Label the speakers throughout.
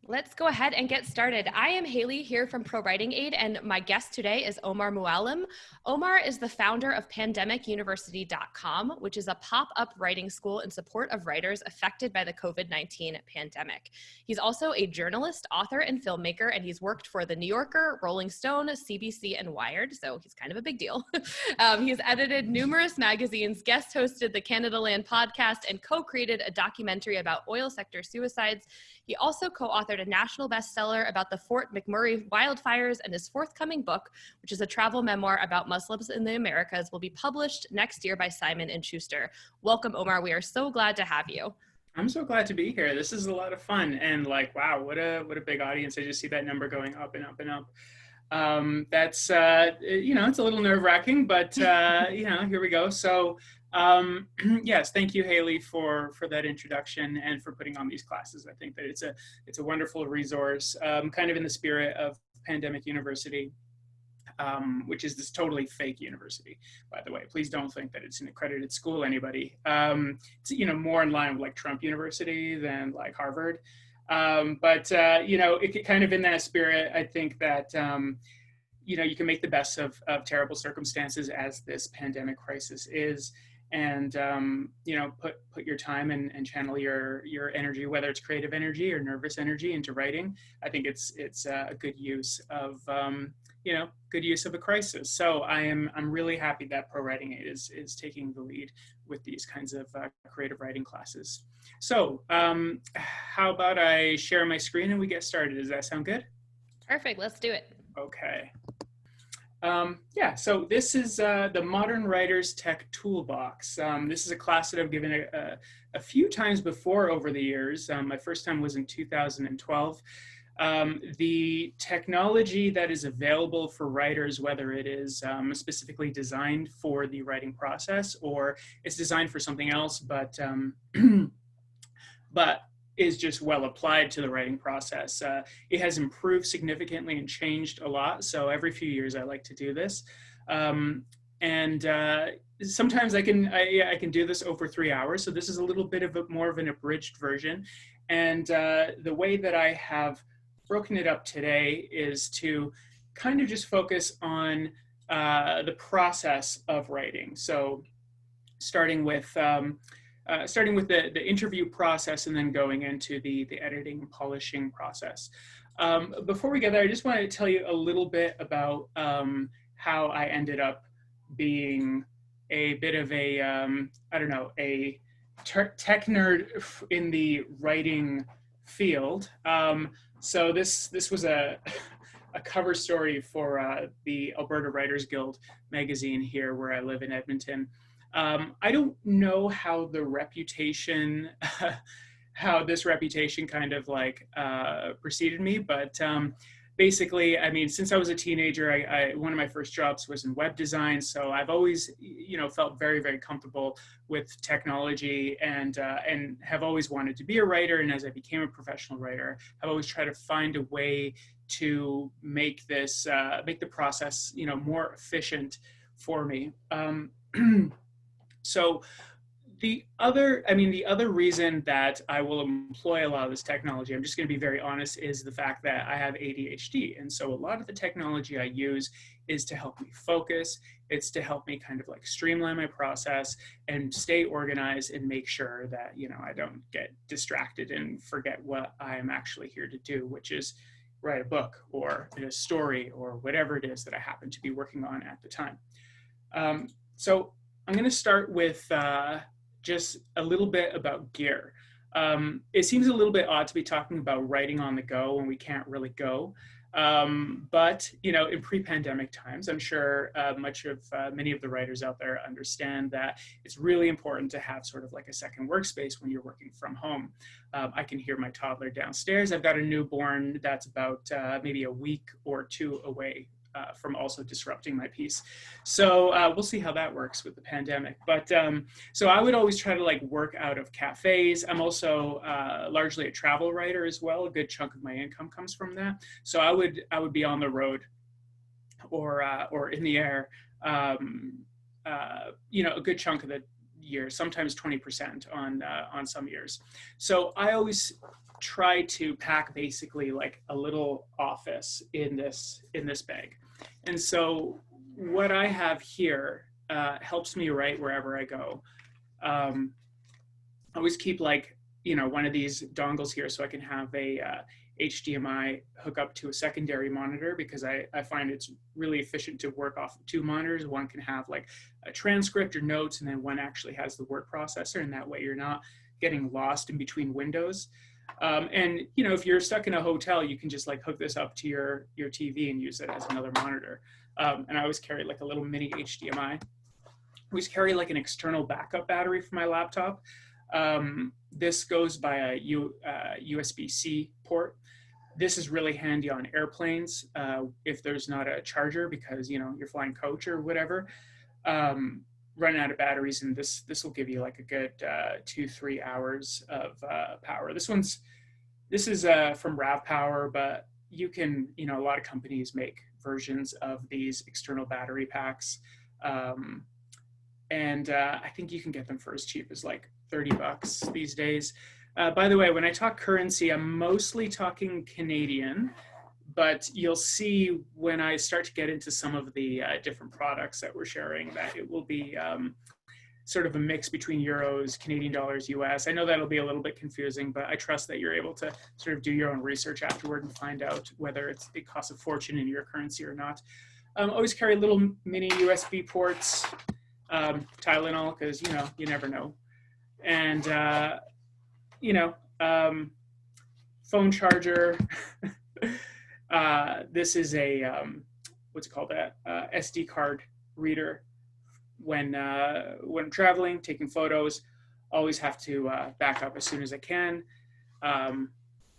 Speaker 1: Let's go ahead and get started. I am Haley here from ProWritingAid, and my guest today is Omar Mouallem. Omar is the founder of PandemicUniversity.com, which is a pop-up writing school in support of writers affected by the COVID-19 pandemic. He's also a journalist, author, and filmmaker, and he's worked for The New Yorker, Rolling Stone, CBC, and Wired, so he's kind of a big deal. He's edited numerous magazines, guest hosted the Canada Land podcast, and co-created a documentary about oil sector suicides. He also co-authored a national bestseller about the Fort McMurray wildfires, and his forthcoming book, which is a travel memoir about Muslims in the Americas, will be published next year by Simon & Schuster. Welcome, Omar. We are so glad to have you.
Speaker 2: I'm so glad to be here. This is a lot of fun, and like, wow, what a big audience. I just see that number going up and up and up. That's it's a little nerve-wracking, but here we go. So yes, thank you, Haley, for that introduction and for putting on these classes. I think that it's a wonderful resource, kind of in the spirit of Pandemic University, which is this totally fake university, by the way. Please don't think that it's an accredited school, anybody. It's more in line with like Trump University than like Harvard. It kind of in that spirit, I think that you can make the best of terrible circumstances as this pandemic crisis is, and put your time and channel your energy, whether it's creative energy or nervous energy, into writing. I think it's a good use of a crisis. So I'm really happy that ProWritingAid is taking the lead with these kinds of creative writing classes. So how about I share my screen and we get started? Does that sound good?
Speaker 1: Perfect. Let's do it.
Speaker 2: Okay. So this is the Modern Writer's Tech Toolbox. This is a class that I've given a few times before over the years. My first time was in 2012. The technology that is available for writers, whether it is specifically designed for the writing process or it's designed for something else, but is just well applied to the writing process. It has improved significantly and changed a lot. So every few years I like to do this. Sometimes I can do this over 3 hours. So this is a little bit of more of an abridged version. And the way that I have broken it up today is to kind of just focus on the process of writing. So starting with the interview process and then going into the editing and polishing process. Before we get there, I just want to tell you a little bit about how I ended up being a bit of a tech nerd in the writing field. So this was a cover story for the Alberta Writers Guild magazine here where I live in Edmonton. I don't know how this reputation kind of like preceded me, but basically, I mean, since I was a teenager, one of my first jobs was in web design. So I've always, felt very, very comfortable with technology and have always wanted to be a writer. And as I became a professional writer, I've always tried to find a way to make the process, more efficient for me. So the other reason that I will employ a lot of this technology, I'm just going to be very honest, is the fact that I have ADHD. And so a lot of the technology I use is to help me focus. It's to help me kind of like streamline my process and stay organized and make sure that, I don't get distracted and forget what I'm actually here to do, which is write a book or a story or whatever it is that I happen to be working on at the time. So I'm going to start with just a little bit about gear. It seems a little bit odd to be talking about writing on the go when we can't really go. But in pre-pandemic times, I'm sure many of the writers out there understand that it's really important to have sort of like a second workspace when you're working from home. I can hear my toddler downstairs. I've got a newborn that's about maybe a week or two away from also disrupting my piece. So we'll see how that works with the pandemic. But so I would always try to like work out of cafes. I'm also largely a travel writer as well. A good chunk of my income comes from that. So I would be on the road or in the air, a good chunk of the years, sometimes 20% on some years. So I always try to pack basically like a little office in this bag. And so what I have here helps me write wherever I go. I always keep like, one of these dongles here so I can have a HDMI hook up to a secondary monitor, because I find it's really efficient to work off of two monitors. One can have like a transcript or notes, and then one actually has the word processor, and that way you're not getting lost in between windows. And if you're stuck in a hotel, you can just like hook this up to your TV and use it as another monitor. And I always carry like a little mini HDMI. I always carry like an external backup battery for my laptop. This goes by a USB-C port. This is really handy on airplanes if there's not a charger, because you're flying coach or whatever. Running out of batteries, and this will give you like a good 2-3 hours of power. This is from RAV Power, but you can, a lot of companies make versions of these external battery packs, and I think you can get them for as cheap as like $30 these days. By the way, when I talk currency, I'm mostly talking Canadian, but you'll see when I start to get into some of the different products that we're sharing that it will be sort of a mix between euros, Canadian dollars, US. I know that'll be a little bit confusing, but I trust that you're able to sort of do your own research afterward and find out whether it costs a fortune in your currency or not. Always carry little mini USB ports, Tylenol, because you never know. And phone charger. This is a what's it called, SD card reader. When I'm traveling, taking photos, always have to back up as soon as I can.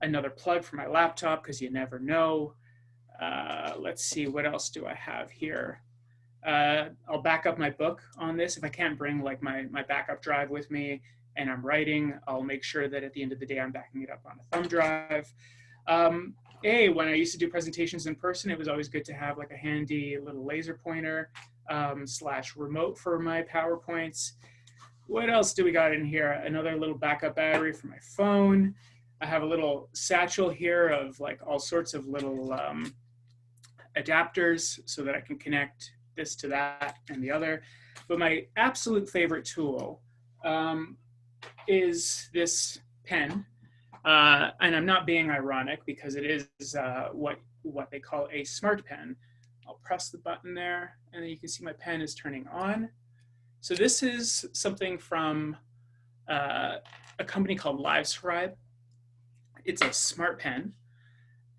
Speaker 2: Another plug for my laptop, because you never know. Let's see, what else do I have here? I'll back up my book on this. If I can't bring like my backup drive with me and I'm writing, I'll make sure that at the end of the day I'm backing it up on a thumb drive. When I used to do presentations in person, it was always good to have like a handy little laser pointer / remote for my PowerPoints. What else do we got in here? Another little backup battery for my phone. I have a little satchel here of like all sorts of little adapters so that I can connect this to that and the other. But my absolute favorite tool is this pen. And I'm not being ironic, because it is what they call a smart pen. I'll press the button there, and then you can see my pen is turning on. So this is something from a company called LiveScribe. It's a smart pen.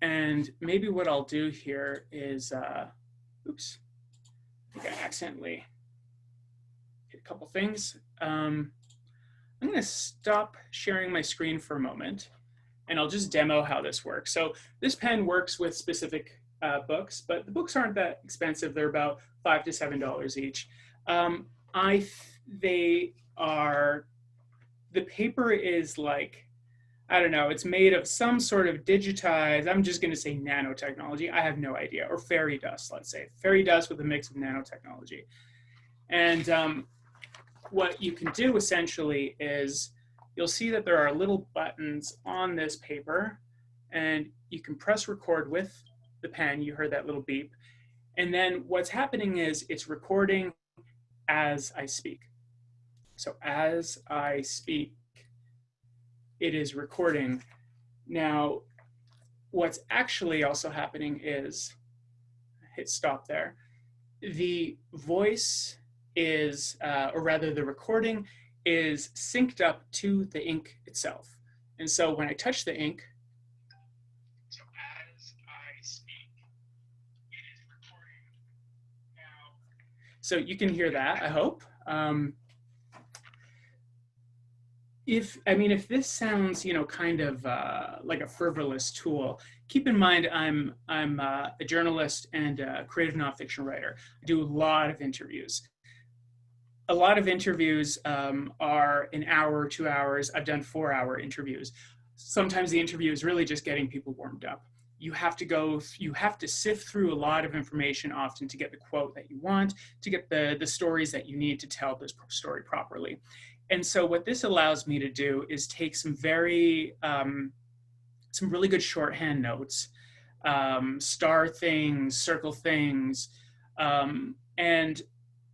Speaker 2: And maybe what I'll do here is, oops, I think I accidentally hit a couple things. I'm going to stop sharing my screen for a moment, and I'll just demo how this works. So this pen works with specific books, but the books aren't that expensive. They're about $5 to $7 each. The paper is like, I don't know, it's made of some sort of digitized, I'm just going to say nanotechnology. I have no idea. Or fairy dust, let's say. Fairy dust with a mix of nanotechnology. And what you can do essentially is you'll see that there are little buttons on this paper, and you can press record with the pen. You heard that little beep. And then what's happening is it's recording as I speak. So as I speak, it is recording. Now, what's actually also happening is, hit stop there, the voice is, or rather the recording is synced up to the ink itself. And so when I touch the ink, so as I speak, it is recording now. So you can hear that, I hope. If this sounds, kind of like a frivolous tool, keep in mind I'm a journalist and a creative nonfiction writer. I do a lot of interviews. A lot of interviews are an hour, 2 hours. I've done 4-hour interviews. Sometimes the interview is really just getting people warmed up. you have to sift through a lot of information often to get the quote that you want, to get the stories that you need to tell this story properly. And so what this allows me to do is take some really good shorthand notes, star things, circle things, and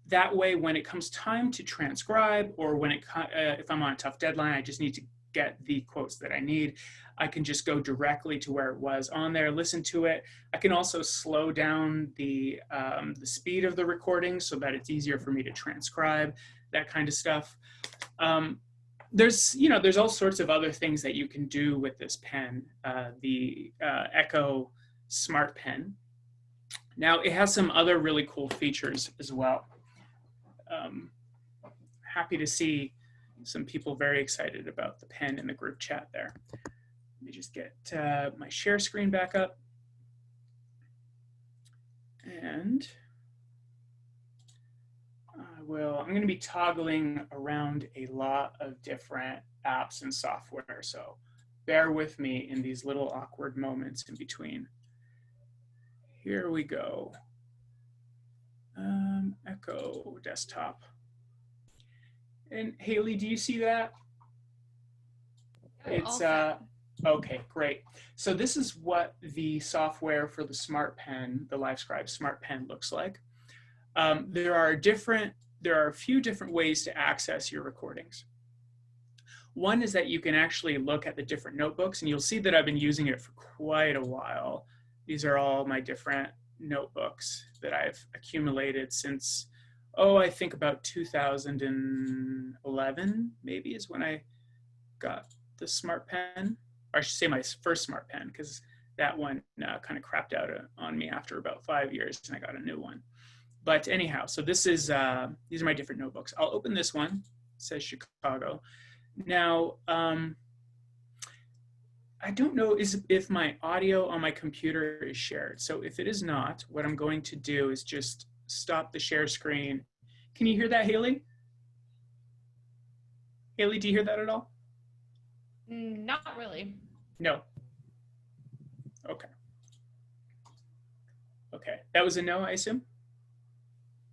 Speaker 2: that way when it comes time to transcribe, or when if I'm on a tough deadline, I just need to get the quotes that I need, I can just go directly to where it was on there, listen to it. I can also slow down the speed of the recording so that it's easier for me to transcribe, that kind of stuff. There's all sorts of other things that you can do with this pen, the Echo Smart Pen. Now, it has some other really cool features as well. Happy to see some people very excited about the pen in the group chat there. Let me just get my share screen back up. And I'm going to be toggling around a lot of different apps and software, so bear with me in these little awkward moments in between. Here we go. Echo desktop. And Haley, do you see that? It's okay, great. So this is what the software for the Smart Pen, the LiveScribe Smart Pen, looks like. There are a few different ways to access your recordings. One is that you can actually look at the different notebooks, and you'll see that I've been using it for quite a while. These are all my different notebooks that I've accumulated since, I think about 2011, maybe, is when I got the Smart Pen. Or I should say my first Smart Pen, because that one kind of crapped out on me after about 5 years, and I got a new one. But anyhow, so these are my different notebooks. I'll open this one. It says Chicago. Now, I don't know if my audio on my computer is shared. So if it is not, what I'm going to do is just stop the share screen. Can you hear that, Haley? Haley, do you hear that at all?
Speaker 1: Not really.
Speaker 2: No. Okay. Okay, that was a no, I assume?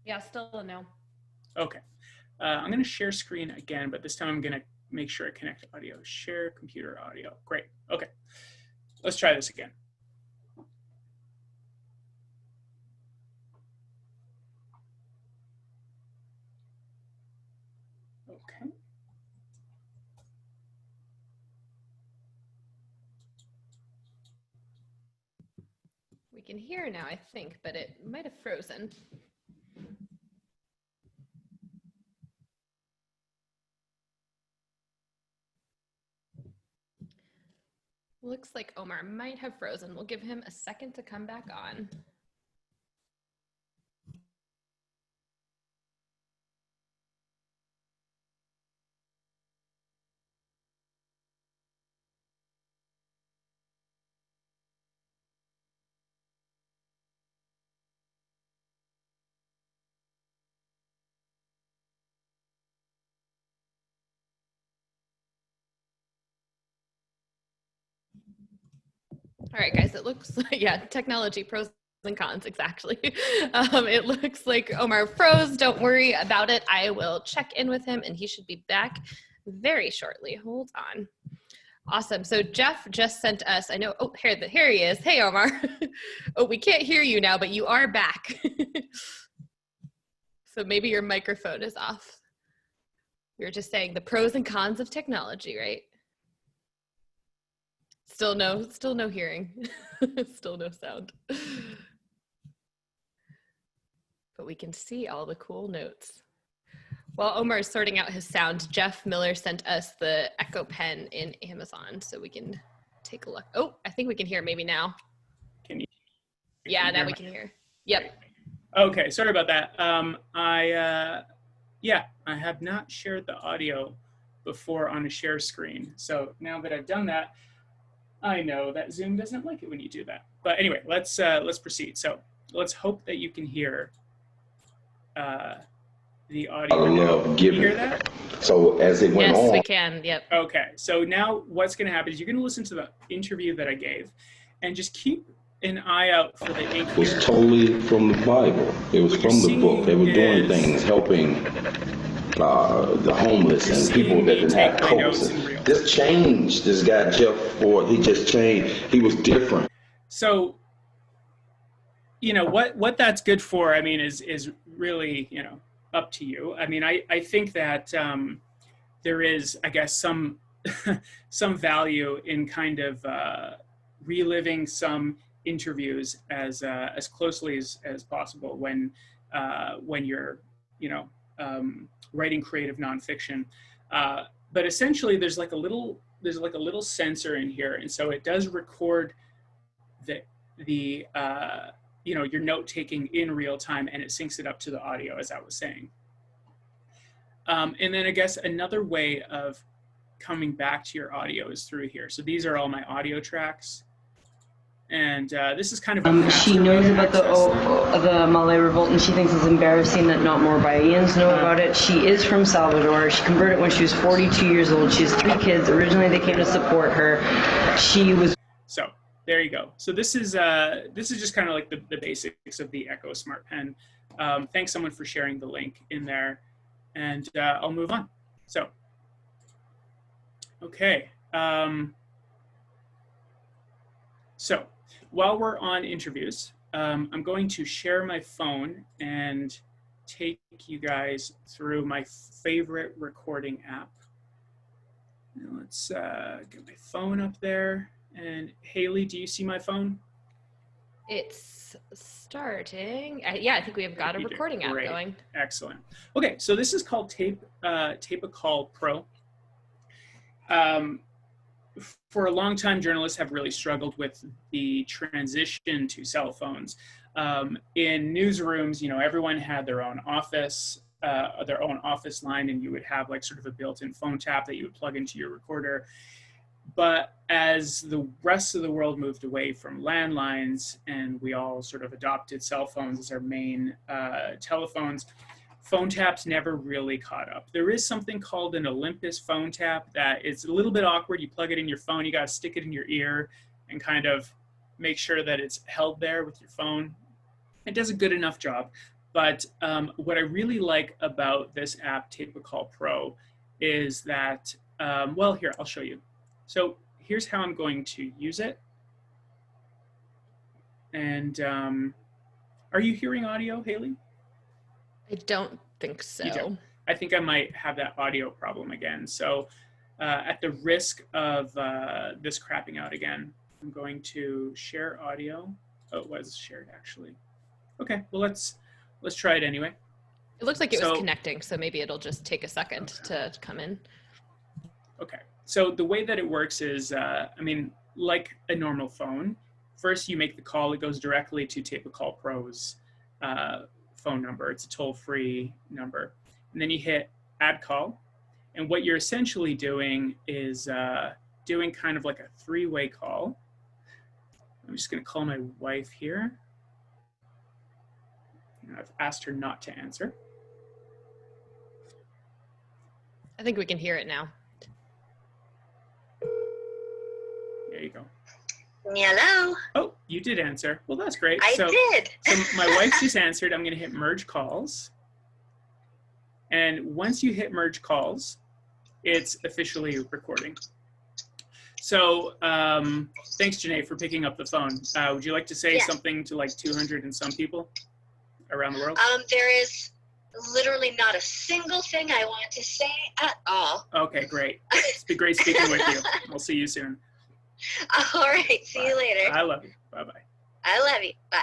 Speaker 1: Yeah, still a no.
Speaker 2: Okay. I'm going to share screen again, but this time I'm going to make sure I connect audio. Share computer audio. Great. Okay. Let's try this again. Okay.
Speaker 1: We can hear now, I think, but it might have frozen. Looks like Omar might have frozen. We'll give him a second to come back on. All right, guys, it looks like, yeah, technology, pros and cons, exactly. It looks like Omar froze. Don't worry about it. I will check in with him, and he should be back very shortly. Hold on. Awesome. So Jeff just sent us, I know, oh, here he is. Hey, Omar. Oh, we can't hear you now, but you are back. So maybe your microphone is off. We were just saying the pros and cons of technology, right? Still no hearing, still no sound. But we can see all the cool notes. While Omar is sorting out his sound, Jeff Miller sent us the Echo Pen in Amazon, so we can take a look. Oh, I think we can hear maybe now.
Speaker 2: Can you?
Speaker 1: Yeah, now we can hear. Yep.
Speaker 2: Okay, sorry about that. I have not shared the audio before on a share screen. So now that I've done that, I know that Zoom doesn't like it when you do that. But anyway, let's proceed. So let's hope that you can hear the audio. Can you hear that?
Speaker 3: So as it went on.
Speaker 1: Yes, we can. Yep.
Speaker 2: Okay. So now what's going to happen is you're going to listen to the interview that I gave, and just keep an eye out for the ink
Speaker 3: It was
Speaker 2: here.
Speaker 3: totally from the Bible. It was
Speaker 2: What
Speaker 3: from
Speaker 2: you're
Speaker 3: the book. They were
Speaker 2: seeing
Speaker 3: doing
Speaker 2: is-
Speaker 3: things, helping the homeless
Speaker 2: You're
Speaker 3: and people
Speaker 2: seeing
Speaker 3: that
Speaker 2: me
Speaker 3: didn't
Speaker 2: take
Speaker 3: have
Speaker 2: my
Speaker 3: coats.
Speaker 2: notes in real
Speaker 3: This
Speaker 2: time.
Speaker 3: changed this guy, Jeff Ford. He just changed. He was different.
Speaker 2: So, you know, what that's good for, I mean, is really, you know, up to you. I mean, I think that there is, I guess, some some value in kind of reliving some interviews as closely as possible when you're, you know, writing creative nonfiction. But essentially, there's like a little sensor in here, and so it does record the you know, your note taking in real time, and it syncs it up to the audio, as I was saying. And then I guess another way of coming back to your audio is through here. So these are all my audio tracks. And this is kind of a
Speaker 4: she knows about the Malay revolt, and she thinks it's embarrassing that not more Bahians know about it. She is from Salvador. She converted when she was 42 years old. She has 3 kids. Originally, they came to support her. She was...
Speaker 2: So there you go. So this is just kind of like the basics of the Echo Smart Pen. Thanks someone for sharing the link in there, and I'll move on. So, okay. So while we're on interviews, I'm going to share my phone and take you guys through my favorite recording app. Now let's get my phone up there. And Haley, do you see my phone?
Speaker 1: It's starting. Yeah, I think we have got a recording app going.
Speaker 2: Excellent. Okay, so this is called Tape a Call Pro. For a long time, journalists have really struggled with the transition to cell phones. In newsrooms, you know, everyone had their own office line, and you would have like sort of a built-in phone tap that you would plug into your recorder. But as the rest of the world moved away from landlines and we all sort of adopted cell phones as our main telephones, phone taps never really caught up. There is something called an Olympus phone tap that it's a little bit awkward. You plug it in your phone, you got to stick it in your ear and kind of make sure that it's held there with your phone. It does a good enough job. But what I really like about this app, Tape a Call Pro, is that, well, here, I'll show you. So here's how I'm going to use it. And are you hearing audio, Haley?
Speaker 1: I don't think so.
Speaker 2: You don't. I think I might have that audio problem again. So at the risk of this crapping out again, I'm going to share audio. Oh, it was shared actually. Okay, well let's try it anyway.
Speaker 1: It looks like it was connecting, so maybe it'll just take a second to come in.
Speaker 2: Okay, so the way that it works is, I mean, like a normal phone, first you make the call, it goes directly to Tape a Call Pro's phone number. It's a toll-free number. And then you hit add call. And what you're essentially doing is doing kind of like a 3-way call. I'm just gonna call my wife here. And I've asked her not to answer.
Speaker 1: I think we can hear it now.
Speaker 2: There you go.
Speaker 5: Hello.
Speaker 2: Oh, you did answer. Well, that's great.
Speaker 5: I did.
Speaker 2: So my wife just answered. I'm going to hit merge calls. And once you hit merge calls, it's officially recording. So thanks, Janae, for picking up the phone. Would you like to say something to like 200 and some people around the world?
Speaker 5: There is literally not a single thing I want to say at all.
Speaker 2: Okay, great. It's been great speaking with you. We'll see you soon.
Speaker 5: All right. See you later.
Speaker 2: I love you. Bye-bye.
Speaker 5: I love you. Bye.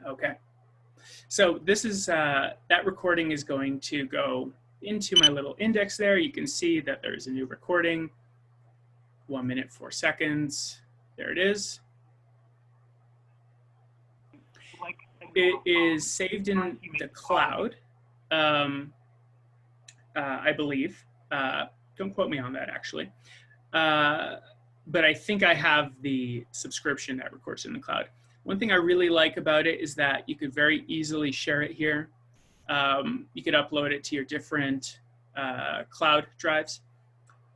Speaker 2: Okay. So this is, that recording is going to go into my little index there. You can see that there's a new recording. 1 minute, 4 seconds. There it is. It is saved in the cloud, I believe. Don't quote me on that, actually. But I think I have the subscription that records in the cloud. One thing I really like about it is that you could very easily share it here. You could upload it to your different cloud drives.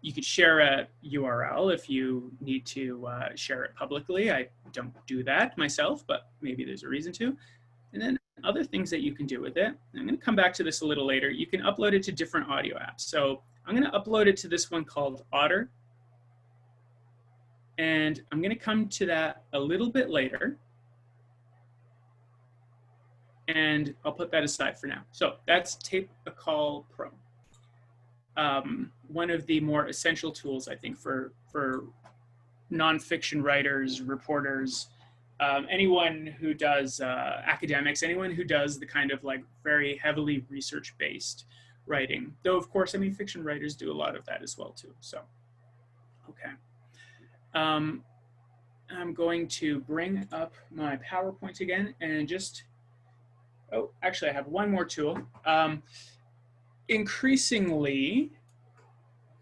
Speaker 2: You could share a URL if you need to share it publicly. I don't do that myself, but maybe there's a reason to. And then other things that you can do with it. I'm going to come back to this a little later. You can upload it to different audio apps. So I'm going to upload it to this one called Otter. And I'm going to come to that a little bit later. And I'll put that aside for now. So that's Tape a Call Pro. One of the more essential tools, I think, for nonfiction writers, reporters, anyone who does academics, anyone who does the kind of like very heavily research-based writing. Though, of course, I mean, fiction writers do a lot of that as well, too. So, okay. I'm going to bring up my PowerPoint again and just, oh, actually, I have one more tool. Increasingly,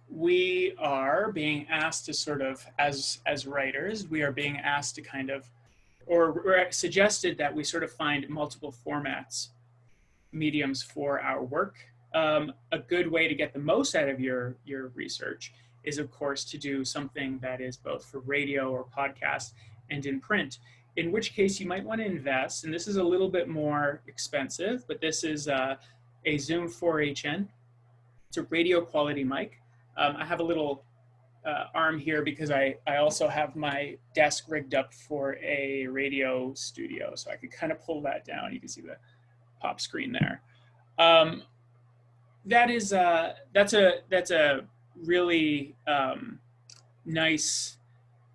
Speaker 2: we are being asked to sort of, as writers, we are being asked to kind of, or suggested that we sort of find multiple formats, mediums for our work. A good way to get the most out of your research is, of course, to do something that is both for radio or podcast and in print, in which case you might want to invest, and this is a little bit more expensive, but this is a Zoom 4HN. It's a radio quality mic. I have a little arm here because I also have my desk rigged up for a radio studio, so I could kind of pull that down. You can see the pop screen there. That's a really nice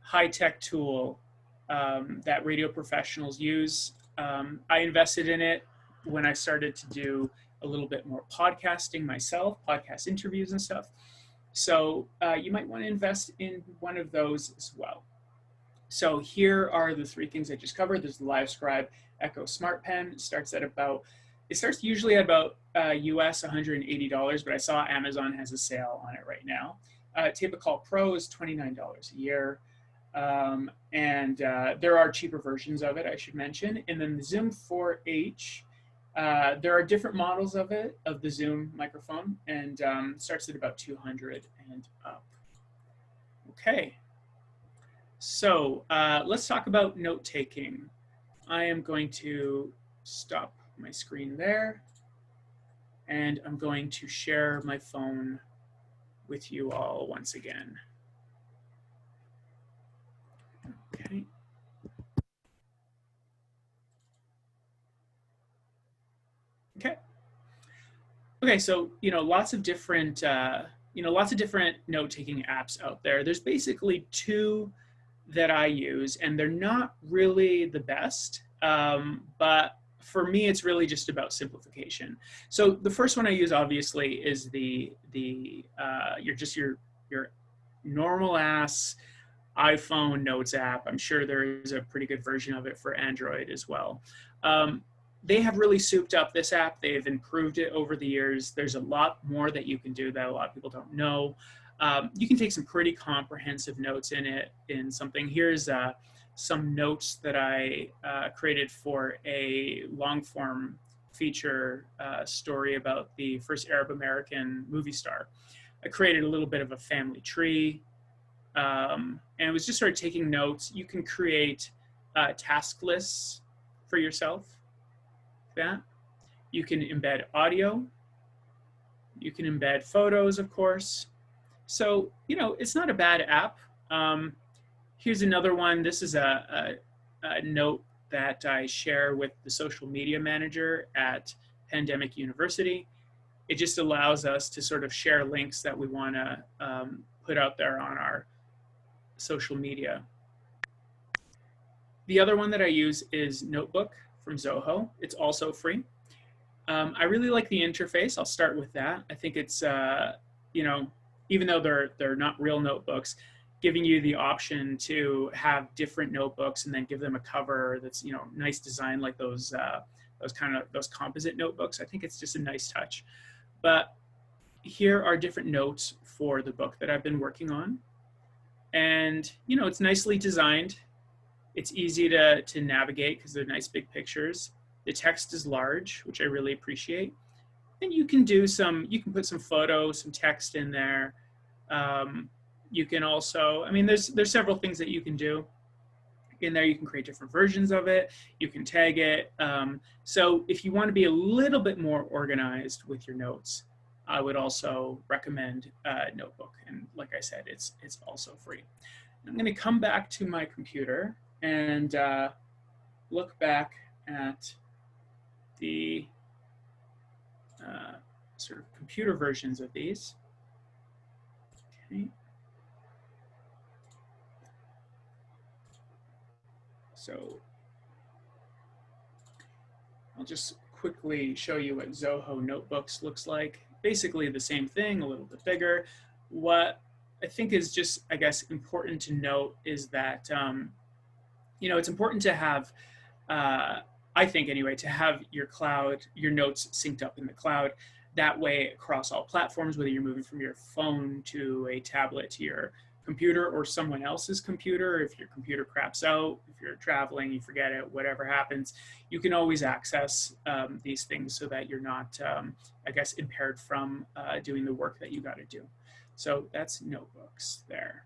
Speaker 2: high-tech tool that radio professionals use. I invested in it when I started to do a little bit more podcasting myself, podcast interviews and stuff. So you might want to invest in one of those as well. So here are the three things I just covered. There's the LiveScribe Echo Smart Pen. It starts usually at about US $180, but I saw Amazon has a sale on it right now. Tape a Call Pro is $29 a year. And there are cheaper versions of it, I should mention. And then the Zoom 4H, there are different models of it, of the Zoom microphone, and starts at about 200 and up. Okay, so let's talk about note-taking. I am going to stop my screen there, and I'm going to share my phone with you all once again. Okay. Okay, so lots of different note-taking apps out there. There's basically two that I use, and they're not really the best, but for me, it's really just about simplification. So the first one I use, obviously, is your normal ass iPhone notes app. I'm sure there is a pretty good version of it for Android as well. They have really souped up this app. They've improved it over the years. There's a lot more that you can do that a lot of people don't know. You can take some pretty comprehensive notes in something. Here's some notes that I created for a long-form feature story about the first Arab American movie star. I created a little bit of a family tree, and it was just sort of taking notes. You can create task lists for yourself. That you can embed audio, you can embed photos, of course. So it's not a bad app. Here's another one. This is a note that I share with the social media manager at Pandemic University. It just allows us to sort of share links that we want to put out there on our social media. The other one that I use is Notebook from Zoho. It's also free. I really like the interface. I'll start with that. I think it's, even though they're not real notebooks, giving you the option to have different notebooks and then give them a cover that's, nice design, like those composite notebooks. I think it's just a nice touch. But here are different notes for the book that I've been working on. And, it's nicely designed. It's easy to navigate because they're nice big pictures. The text is large, which I really appreciate. And you can put some photos, some text in there. You can also, I mean, there's several things that you can do. In there, you can create different versions of it. You can tag it. So if you want to be a little bit more organized with your notes, I would also recommend Notebook. And like I said, it's also free. I'm going to come back to my computer and look back at the sort of computer versions of these. Okay. So I'll just quickly show you what Zoho Notebooks looks like. Basically the same thing, a little bit bigger. What I think is just, I guess, important to note is that, you know, it's important to have, I think anyway, to have your notes synced up in the cloud. That way across all platforms, whether you're moving from your phone to a tablet to your computer or someone else's computer, if your computer craps out, if you're traveling, you forget it, whatever happens, you can always access these things so that you're not, I guess, impaired from doing the work that you got to do. So that's Notebooks there.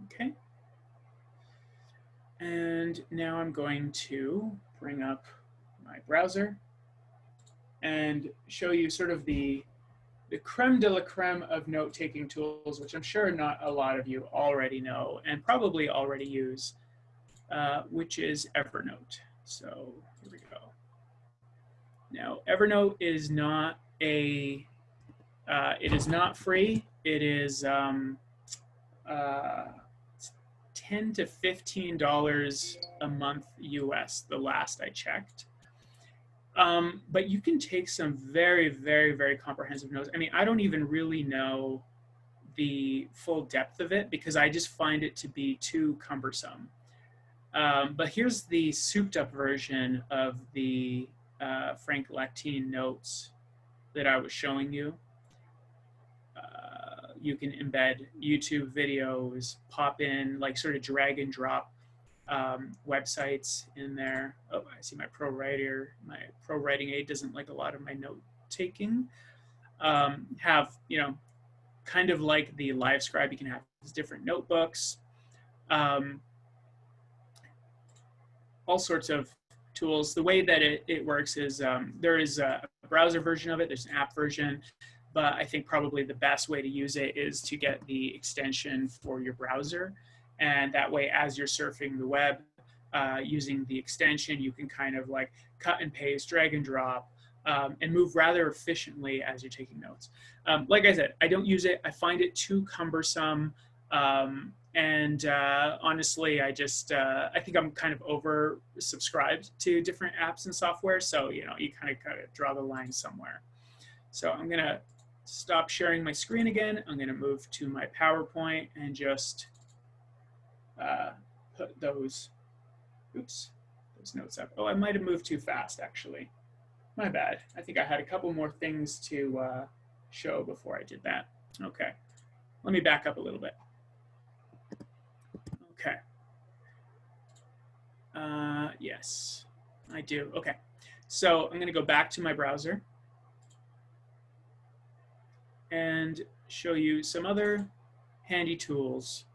Speaker 2: Okay. And now I'm going to bring up my browser and show you sort of the creme de la creme of note-taking tools, which I'm sure not a lot of you already know and probably already use, which is Evernote. So here we go. Now, Evernote is not it is not free. It is $10 to $15 a month US, the last I checked. But you can take some very, very, very comprehensive notes. I mean, I don't even really know the full depth of it because I just find it to be too cumbersome. But here's the souped up version of the Frank Lactine notes that I was showing you. You can embed YouTube videos, pop in, like sort of drag and drop websites in there. Oh, I see my ProWritingAid doesn't like a lot of my note taking. Have, you know, kind of like the LiveScribe, you can have different notebooks. All sorts of tools. The way that it works is there is a browser version of it, there's an app version, but I think probably the best way to use it is to get the extension for your browser. And that way, as you're surfing the web, using the extension, you can kind of like cut and paste, drag and drop, and move rather efficiently as you're taking notes. Like I said, I don't use it. I find it too cumbersome. And honestly, I think I'm kind of over subscribed to different apps and software. So, you know, you kind of draw the line somewhere. So I'm going to stop sharing my screen again. I'm going to move to my PowerPoint and just put those notes up. Oh, I might have moved too fast, actually. My bad. I think I had a couple more things to show before I did that. Okay, let me back up a little bit. Okay. Yes, I do. Okay, so I'm going to go back to my browser and show you some other handy tools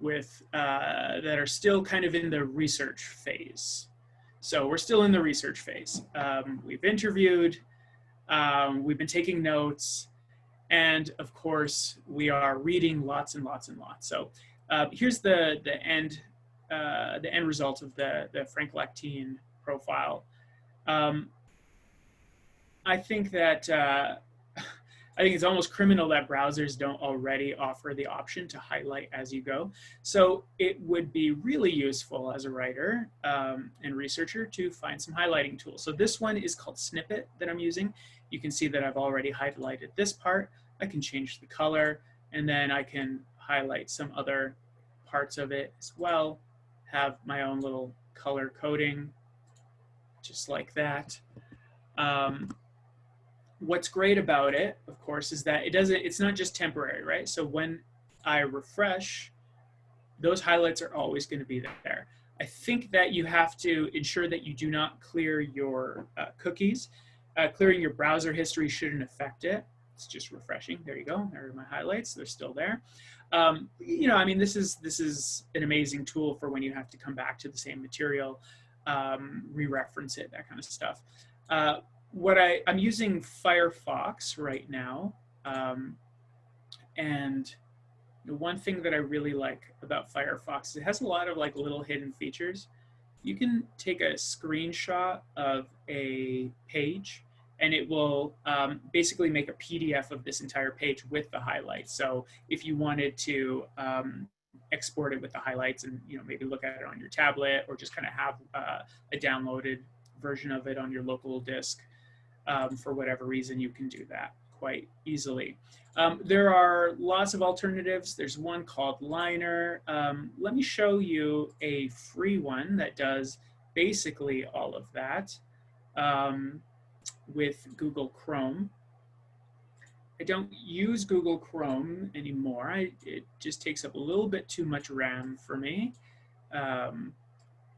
Speaker 2: with that are still kind of in the research phase. So we're still in the research phase. We've interviewed, we've been taking notes, and of course we are reading lots and lots and lots. So here's the end result of the Frank Lactine profile. I think that I think it's almost criminal that browsers don't already offer the option to highlight as you go. So it would be really useful as a writer and researcher to find some highlighting tools. So this one is called Snippet that I'm using. You can see that I've already highlighted this part. I can change the color, and then I can highlight some other parts of it as well. Have my own little color coding, just like that. What's great about it, of course, is that it's not just temporary, right? So when I refresh, those highlights are always going to be there. I think that you have to ensure that you do not clear your cookies, Clearing your browser history shouldn't affect it. It's just refreshing. There you go. There are my highlights. They're still there. You know, I mean, this is an amazing tool for when you have to come back to the same material, re-reference it, that kind of stuff. I'm using Firefox right now, and the one thing that I really like about Firefox is it has a lot of like little hidden features. You can take a screenshot of a page and it will basically make a PDF of this entire page with the highlights. So if you wanted to export it with the highlights and, you know, maybe look at it on your tablet or just kind of have a downloaded version of it on your local disk, for whatever reason, you can do that quite easily. There are lots of alternatives. There's one called Liner. Let me show you a free one that does basically all of that with Google Chrome. I don't use Google Chrome anymore. It just takes up a little bit too much RAM for me.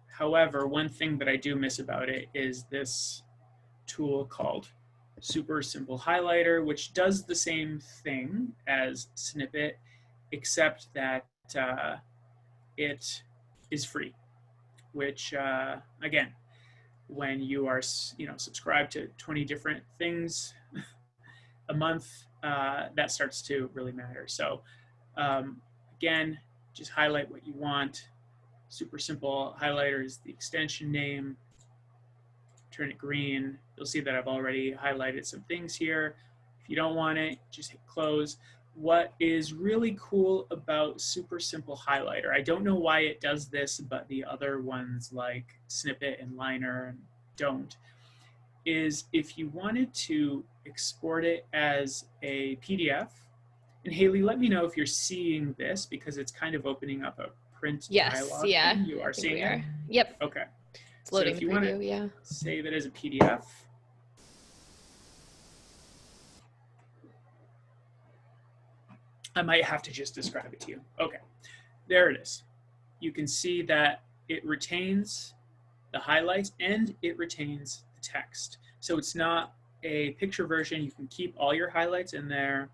Speaker 2: However, one thing that I do miss about it is this tool called Super Simple Highlighter, which does the same thing as Snippet, except that it is free, which again, when you are, you know, subscribed to 20 different things a month, that starts to really matter. So again, just highlight what you want. Super Simple Highlighter is the extension name. Turn it green. You'll see that I've already highlighted some things here. If you don't want it, just hit close. What is really cool about Super Simple Highlighter, I don't know why it does this, but the other ones like Snippet and Liner don't, is if you wanted to export it as a PDF, and Haley, let me know if you're seeing this because it's kind of opening up a print dialog.
Speaker 1: Yeah.
Speaker 2: You are seeing it?
Speaker 1: Yep.
Speaker 2: Okay.
Speaker 1: It's loading
Speaker 2: so if you
Speaker 1: the
Speaker 2: want
Speaker 1: preview,
Speaker 2: to
Speaker 1: yeah.
Speaker 2: save it as a PDF, I might have to just describe it to you. Okay, there it is. You can see that it retains the highlights and it retains the text. So it's not a picture version. You can keep all your highlights in there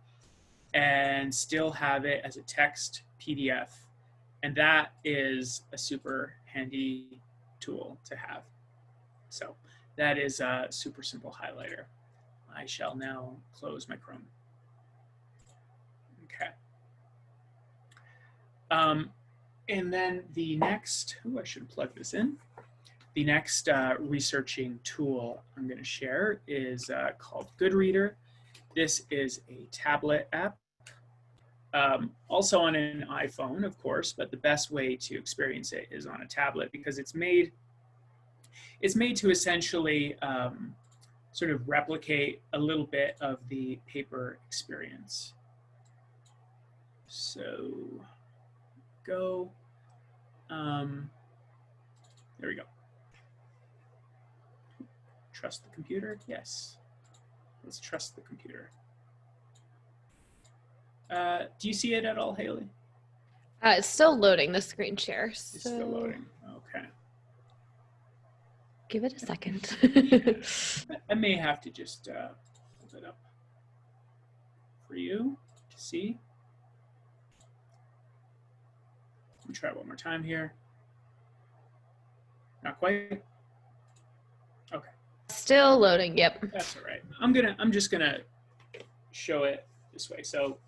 Speaker 2: and still have it as a text PDF. And that is a super handy tool to have. So that is a Super Simple Highlighter. I shall now close my Chrome. Okay. And then the next, I should plug this in. The next researching tool I'm going to share is called Goodreader. This is a tablet app, also on an iPhone, of course, but the best way to experience it is on a tablet because it's made to essentially sort of replicate a little bit of the paper experience. So go, there we go. Trust the computer? Yes. Let's trust the computer. Do you see it at all, Haley?
Speaker 1: It's still loading the screen share.
Speaker 2: It's still loading. Okay.
Speaker 1: Give it a second.
Speaker 2: I may have to just hold it up for you to see. Let me try one more time here. Not quite. Okay.
Speaker 1: Still loading. Yep.
Speaker 2: That's all right. I'm just gonna show it this way. So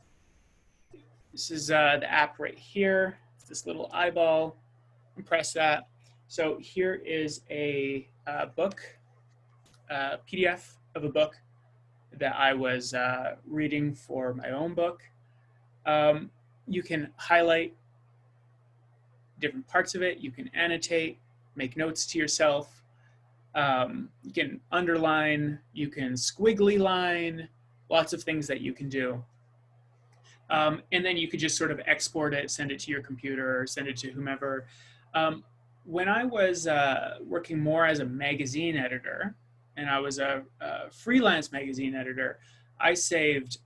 Speaker 2: this is the app right here. It's this little eyeball. And press that. So here is a book, PDF of a book that I was reading for my own book. You can highlight different parts of it. You can annotate, make notes to yourself. You can underline, you can squiggly line, lots of things that you can do. And then you could just sort of export it, send it to your computer, or send it to whomever. When I was working more as a magazine editor, and I was a freelance magazine editor, I saved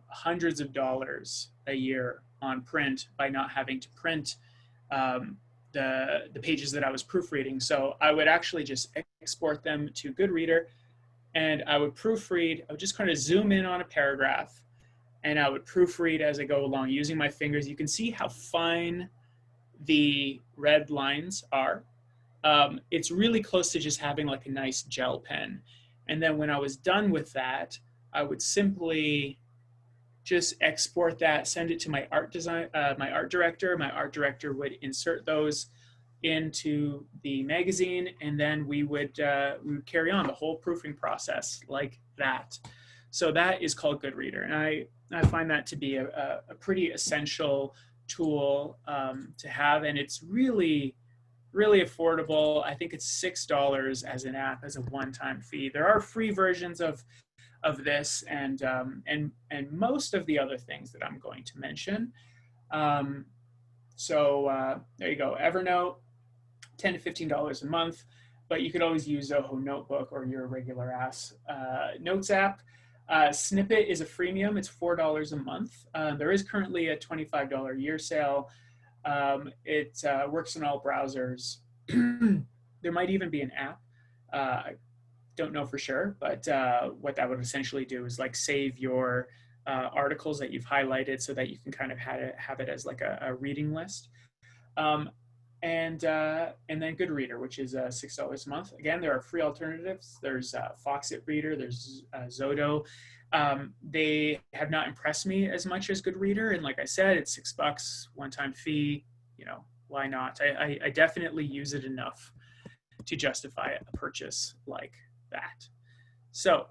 Speaker 2: hundreds of dollars a year on print by not having to print the pages that I was proofreading. So I would actually just export them to Goodreader, and I would proofread. I would just kind of zoom in on a paragraph, and I would proofread as I go along using my fingers. You can see how fine the red lines are. It's really close to just having like a nice gel pen. And then when I was done with that, I would simply just export that, send it to my art director. My art director would insert those into the magazine, and then we would carry on the whole proofing process like that. So that is called Goodreader, and I find that to be a pretty essential tool to have, and it's really affordable. I think it's $6 as an app, as a one-time fee. There are free versions of this and most of the other things that I'm going to mention. So there you go. Evernote, $10 to $15 a month, but you could always use Zoho Notebook or your regular ass Notes app. Snippet is a freemium. It's $4 a month. There is currently a $25 year sale. It works in all browsers. There might even be an app. I don't know for sure, but what that would essentially do is like save your articles that you've highlighted so that you can kind of have it as like a reading list. And then Goodreader, which is $6 a month. Again, there are free alternatives. There's Foxit Reader, there's Zodo. They have not impressed me as much as Goodreader. And like I said, it's $6, one-time fee. You know, why not? I definitely use it enough to justify a purchase like that. So,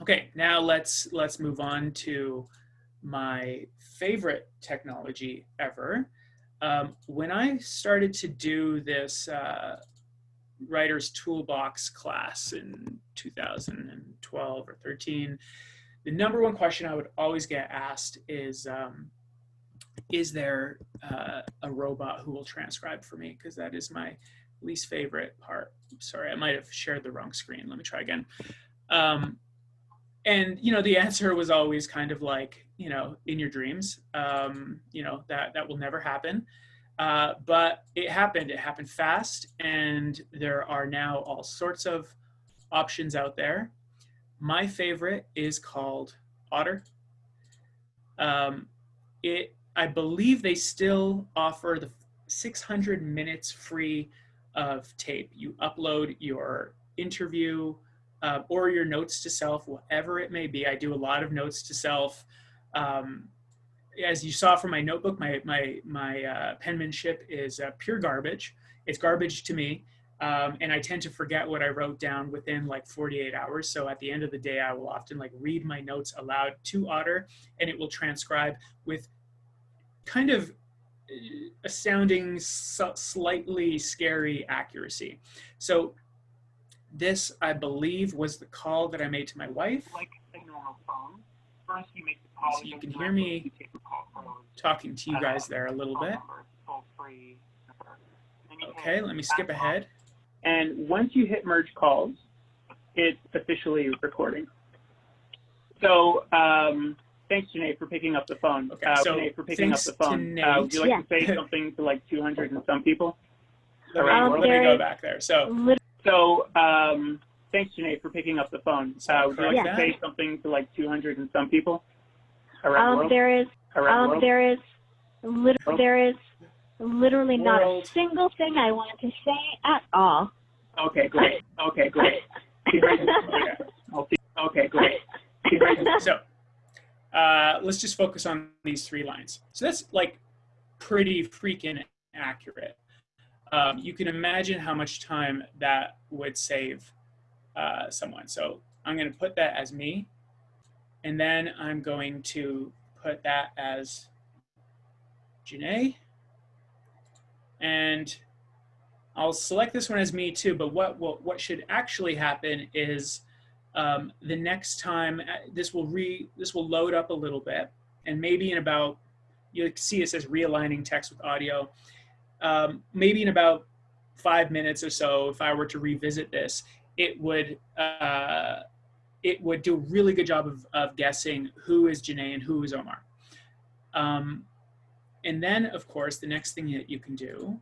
Speaker 2: okay, now let's move on to my favorite technology ever. When I started to do this Writer's Toolbox class in 2012 or 13, the number one question I would always get asked is there a robot who will transcribe for me? Because that is my least favorite part. Sorry, I might have shared the wrong screen. Let me try again. And, you know, the answer was always kind of like, you know, in your dreams, you know, that will never happen. But it happened fast, and there are now all sorts of options out there. My favorite is called Otter. I believe they still offer the 600 minutes free of tape. You upload your interview or your notes to self, whatever it may be. I do a lot of notes to self. As you saw from my notebook, my penmanship is pure garbage. It's garbage to me. And I tend to forget what I wrote down within like 48 hours. So at the end of the day, I will often like read my notes aloud to Otter, and it will transcribe with kind of astounding, slightly scary accuracy. So this, I believe, was the call that I made to my wife. Like a normal phone. First, you make the call. So you can hear me talking to you guys there a little bit. Okay, let me skip ahead. And once you hit merge calls, it's officially recording. So thanks, Janae, for picking up the phone. Okay, so Janae, for picking up the phone. Would you like to say something to like 200 and some people? Let me go back there. So thanks, Janae, for picking up the phone. Would you like to say something to like 200 and some people?
Speaker 6: There is literally not a single thing I want to say at all.
Speaker 2: Okay, great. Okay, great. Okay, great. So let's just focus on these 3 lines. So that's like pretty freaking accurate. You can imagine how much time that would save someone. So I'm going to put that as me, and then I'm going to put that as Janae, and I'll select this one as me too. But what should actually happen is the next time this will load up a little bit, and maybe in about, you'll see it says realigning text with audio. Maybe in about 5 minutes or so, if I were to revisit this, it would do a really good job of guessing who is Janae and who is Omar. And then, of course, the next thing that you can do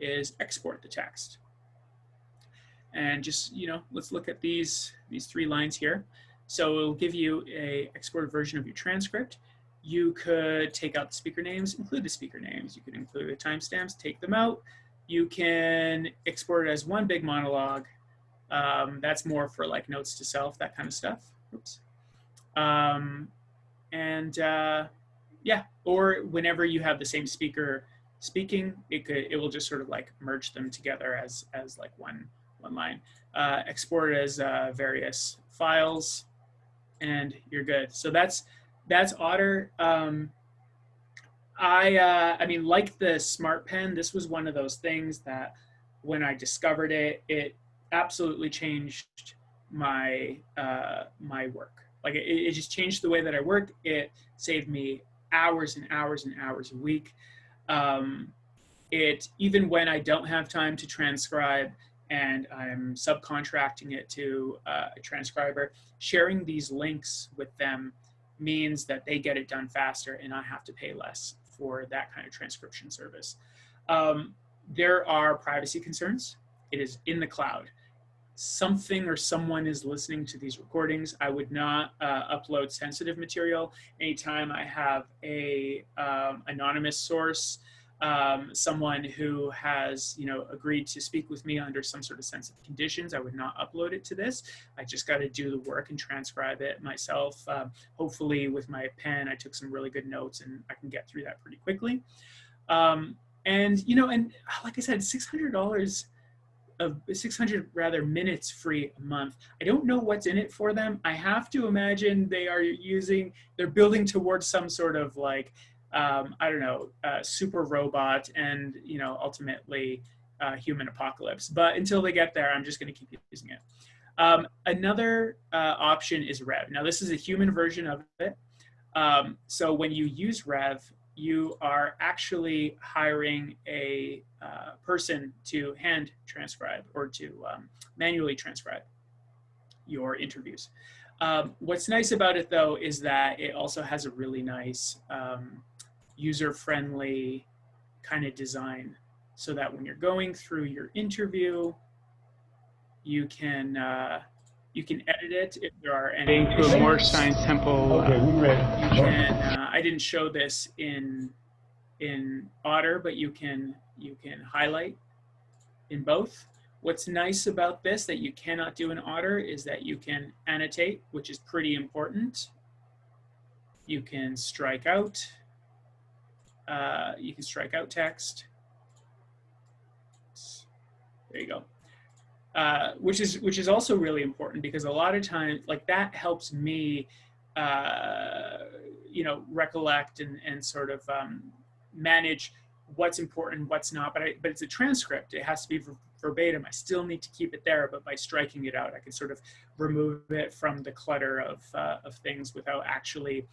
Speaker 2: is export the text. And just, let's look at these 3 lines here. So it'll give you a exported version of your transcript. You could take out the speaker names, include the speaker names. You could include the timestamps, take them out. You can export it as one big monologue. That's more for like notes to self, that kind of stuff. Oops. Yeah, or whenever you have the same speaker speaking, it will just sort of like merge them together as like one line. Export it as various files, and you're good. So that's Otter. I mean, like the Smart Pen, this was one of those things that when I discovered it, it absolutely changed my my work. Like it just changed the way that I work. It saved me hours and hours and hours a week. Even when I don't have time to transcribe and I'm subcontracting it to a transcriber, sharing these links with them means that they get it done faster and I have to pay less for that kind of transcription service. There are privacy concerns. It is in the cloud. Something or someone is listening to these recordings. I would not upload sensitive material. Anytime I have a anonymous source, someone who has agreed to speak with me under some sort of sensitive conditions, I would not upload it to this. I just got to do the work and transcribe it myself. Hopefully with my pen, I took some really good notes and I can get through that pretty quickly. And like I said, $600 of 600 minutes free a month. I don't know what's in it for them. I have to imagine they're building towards some sort of like, I don't know, super robot and, ultimately human apocalypse. But until they get there, I'm just going to keep using it. Another option is Rev. Now, this is a human version of it. So when you use Rev, you are actually hiring a person to hand transcribe or to manually transcribe your interviews. What's nice about it, though, is that it also has a really nice user-friendly kind of design, so that when you're going through your interview, you can edit it if there are any. To a more simple. Okay, we're ready. You can. I didn't show this in Otter, but you can highlight in both. What's nice about this that you cannot do in Otter is that you can annotate, which is pretty important. You can strike out. You can strike out text. There you go. Which is also really important, because a lot of times, like, that helps me, recollect and sort of manage what's important, what's not. But it's a transcript; it has to be verbatim. I still need to keep it there, but by striking it out, I can sort of remove it from the clutter of things without actually.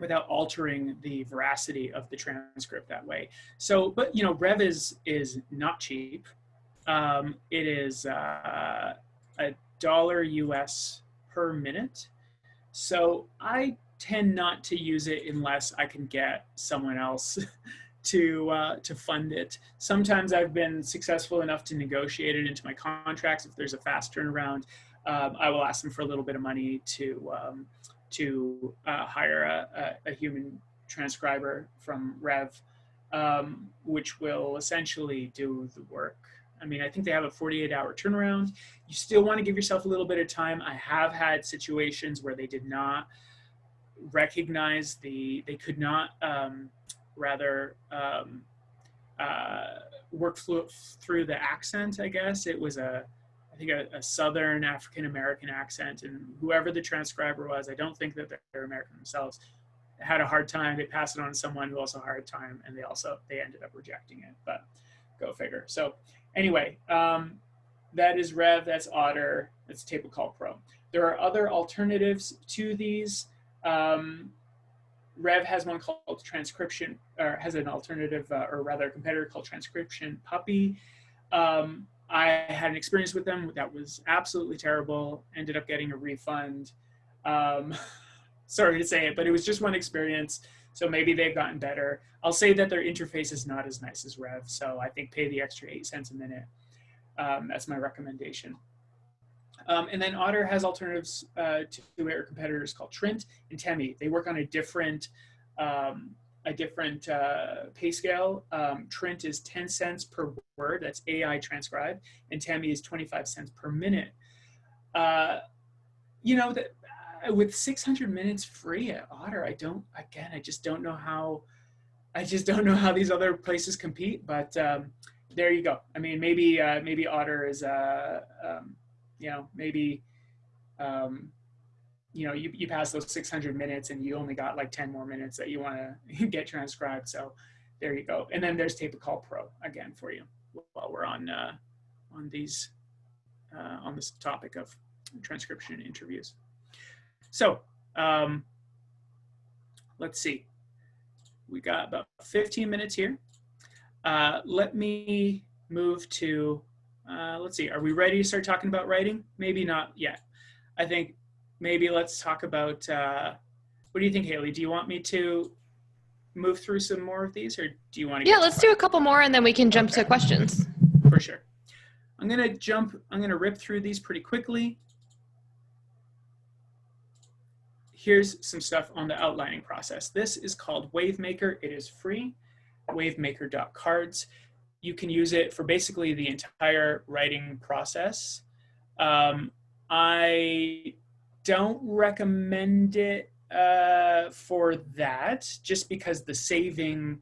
Speaker 2: Without altering the veracity of the transcript that way. So, but Rev is not cheap. It is $1 US per minute. So I tend not to use it unless I can get someone else to fund it. Sometimes I've been successful enough to negotiate it into my contracts. If there's a fast turnaround, I will ask them for a little bit of money to hire a human transcriber from Rev, which will essentially do the work. I mean, I think they have a 48-hour turnaround. You still want to give yourself a little bit of time. I have had situations where they did not recognize they could not work through the accent, I guess. It was I think a Southern African-American accent, and whoever the transcriber was, I don't think that they're American themselves, had a hard time. They passed it on to someone who also had a hard time, and they ended up rejecting it, but go figure. So anyway, that is Rev, that's Otter, that's a table called Pro. There are other alternatives to these. Rev has one called Transcription, or has an alternative, or rather a competitor called Transcription Puppy. I had an experience with them that was absolutely terrible, ended up getting a refund. Sorry to say it, but it was just one experience. So maybe they've gotten better. I'll say that their interface is not as nice as Rev. So I think pay the extra 8 cents a minute. That's my recommendation. And then Otter has alternatives to their competitors called Trint and Temi. They work on a different pay scale. Trint is 10 cents per word, that's AI transcribed, and Temi is 25 cents per minute. You know, that with 600 minutes free at Otter, I just don't know how these other places compete, but there you go. I mean, maybe Otter is you know, maybe you know, you pass those 600 minutes and you only got like 10 more minutes that you want to get transcribed. So there you go. And then there's Tape a Call Pro again for you while we're on this topic of transcription interviews. So let's see. We got about 15 minutes here. Let me move to, let's see, are we ready to start talking about writing? Maybe not yet. I think maybe let's talk about, what do you think, Haley? Do you want me to move through some more of these, or do you want to?
Speaker 1: Yeah, let's do a couple more and then we can jump to questions.
Speaker 2: For sure. I'm going to rip through these pretty quickly. Here's some stuff on the outlining process. This is called WaveMaker. It is free, wavemaker.cards. You can use it for basically the entire writing process. I don't recommend it for that, just because the saving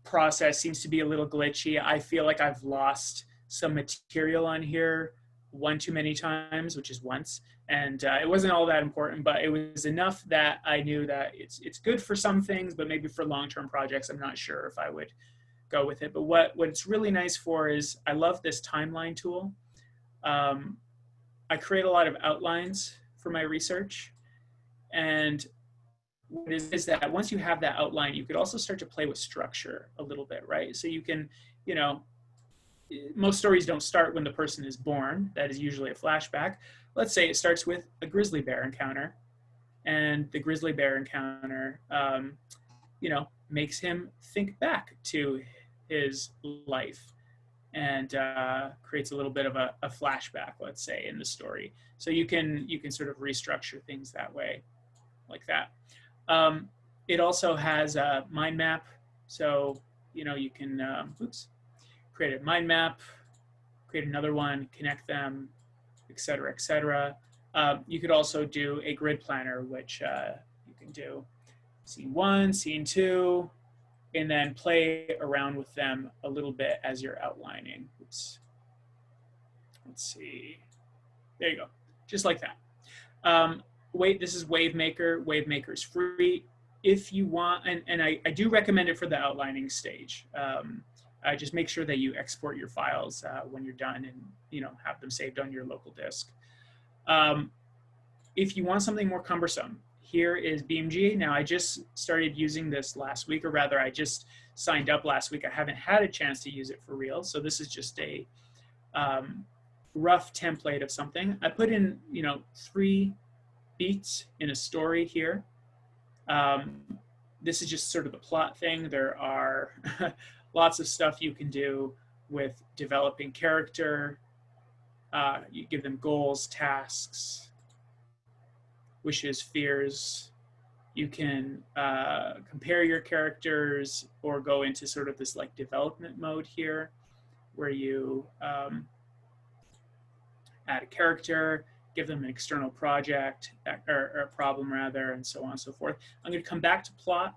Speaker 2: process seems to be a little glitchy. I feel like I've lost some material on here one too many times, which is once. And it wasn't all that important, but it was enough that I knew that it's good for some things, but maybe for long-term projects, I'm not sure if I would go with it. But what it's really nice for is, I love this timeline tool. I create a lot of outlines for my research. And what is that once you have that outline, you could also start to play with structure a little bit, right? So you can, you know, most stories don't start when the person is born. That is usually a flashback. Let's say it starts with a grizzly bear encounter, and the grizzly bear encounter, you know, makes him think back to his life and creates a little bit of a flashback, let's say, in the story. So you can sort of restructure things that way, like that. It also has a mind map. So, you know, you can, create a mind map, create another one, connect them, et cetera, et cetera. You could also do a grid planner, which you can do scene 1, scene 2, and then play around with them a little bit as you're outlining. Oops. Let's see. There you go. Just like that. This is WaveMaker. WaveMaker is free. If you want, and I do recommend it for the outlining stage. Just make sure that you export your files when you're done, and you know, have them saved on your local disk. If you want something more cumbersome, here is BeamG. Now, I just started using this last week, or rather, I just signed up last week. I haven't had a chance to use it for real, so this is just a rough template of something. I put in, you know, 3 beats in a story here. This is just sort of the plot thing. There are lots of stuff you can do with developing character. You give them goals, tasks, wishes, fears. You can compare your characters, or go into sort of this like development mode here, where you add a character, give them an external project, or a problem rather, and so on and so forth. I'm going to come back to plot.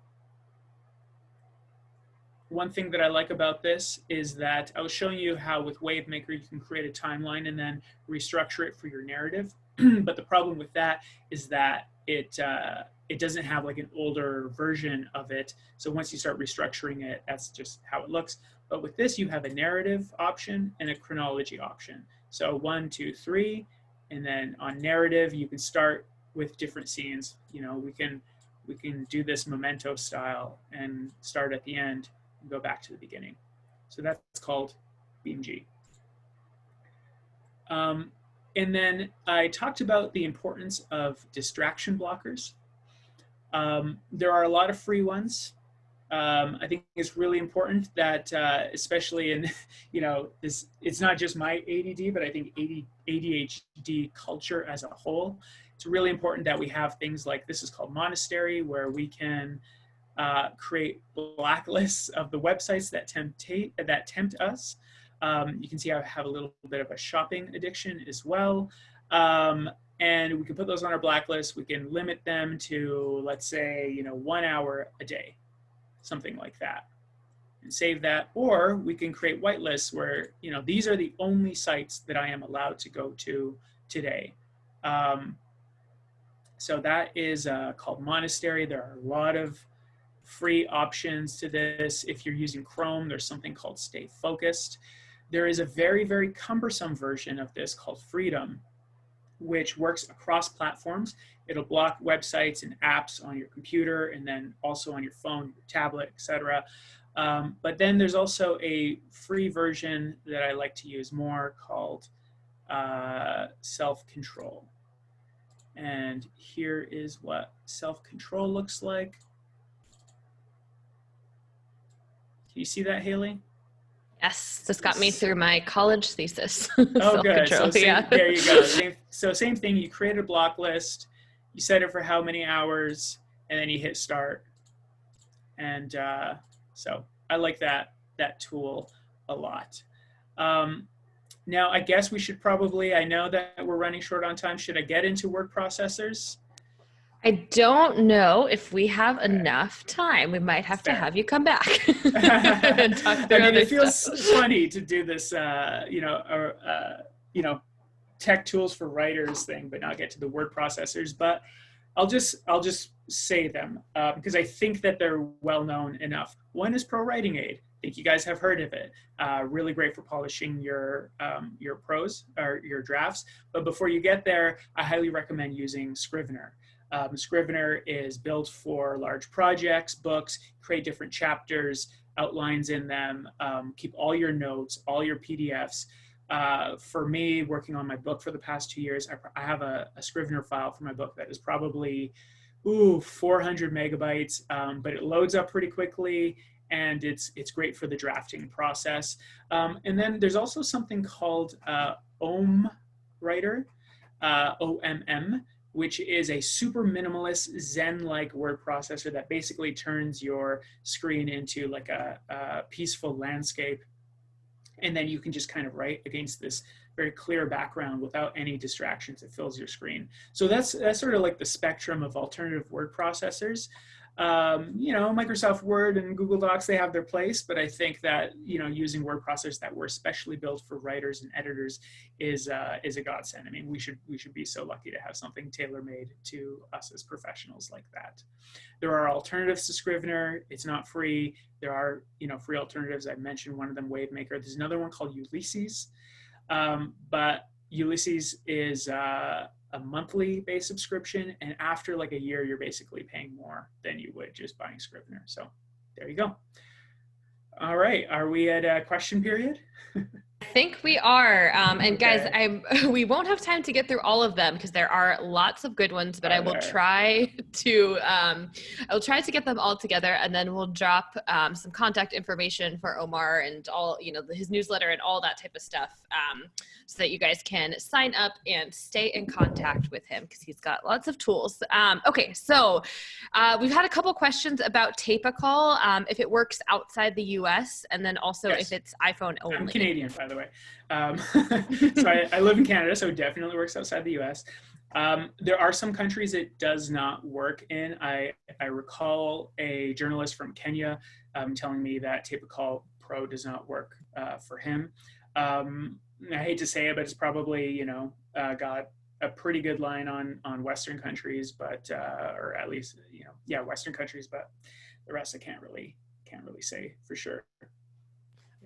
Speaker 2: One thing that I like about this is that I was showing you how with WaveMaker you can create a timeline and then restructure it for your narrative. But the problem with that is that it doesn't have like an older version of it. So once you start restructuring it, that's just how it looks. But with this, you have a narrative option and a chronology option. So 1, 2, 3, and then on narrative, you can start with different scenes. You know, we can do this memento style and start at the end and go back to the beginning. So that's called BeamG. And then I talked about the importance of distraction blockers. There are a lot of free ones. I think it's really important that, especially in, this, it's not just my ADD, but I think ADHD culture as a whole. It's really important that we have things like, this is called Monastery, where we can create blacklists of the websites that tempt us. You can see I have a little bit of a shopping addiction as well. And we can put those on our blacklist. We can limit them to, let's say, 1 hour a day, something like that, and save that. Or we can create whitelists where, these are the only sites that I am allowed to go to today. So that is called Monastery. There are a lot of free options to this. If you're using Chrome, there's something called Stay Focused. There is a very, very cumbersome version of this called Freedom, which works across platforms. It'll block websites and apps on your computer and then also on your phone, your tablet, etc. But then there's also a free version that I like to use more called Self-Control. And here is what self-control looks like. Can you see that, Haley?
Speaker 1: Yes, this got me through my college thesis.
Speaker 2: Oh, good. So there you go. Same thing. You create a block list, you set it for how many hours, and then you hit start. And so I like that tool a lot. Now, I guess we should probably, I know that we're running short on time. Should I get into word processors?
Speaker 1: I don't know if we have enough time. We might have to have you come back and talk through
Speaker 2: it feels funny to do this, tech tools for writers thing, but not get to the word processors. But I'll just say them because I think that they're well known enough. One is ProWritingAid. I think you guys have heard of it. Really great for polishing your prose or your drafts. But before you get there, I highly recommend using Scrivener. Scrivener is built for large projects, books, create different chapters, outlines in them, keep all your notes, all your PDFs. For me, working on my book for the past 2 years, I have a Scrivener file for my book that is probably 400 megabytes, but it loads up pretty quickly, and it's great for the drafting process. And then there's also something called Omm Writer, OMM, which is a super minimalist Zen-like word processor that basically turns your screen into like a peaceful landscape. And then you can just kind of write against this very clear background without any distractions. It fills your screen. So that's sort of like the spectrum of alternative word processors. Microsoft Word and Google Docs, they have their place, but I think that, using word processors that were especially built for writers and editors is a godsend. I mean, we should be so lucky to have something tailor-made to us as professionals like that. There are alternatives to Scrivener. It's not free. There are, free alternatives. I mentioned one of them, WaveMaker. There's another one called Ulysses, but Ulysses is a monthly based subscription, and after like a year, you're basically paying more than you would just buying Scrivener. So there you go. All right, are we at a question period?
Speaker 1: I think we are. And guys,
Speaker 2: Okay.
Speaker 1: we won't have time to get through all of them because there are lots of good ones, but I will try to get them all together, and then we'll drop some contact information for Omar and all, his newsletter and all that type of stuff, so that you guys can sign up and stay in contact with him because he's got lots of tools. Okay, so we've had a couple questions about Tape-A-Call, if it works outside the US, and then also if it's iPhone only.
Speaker 2: I'm Canadian, by the way. So I live in Canada, so it definitely works outside the US. There are some countries it does not work in. I recall a journalist from Kenya telling me that Tape-A-Call Pro does not work for him. I hate to say it, but it's probably, got a pretty good line on Western countries, but, or at least, Western countries, but the rest I can't really say for sure.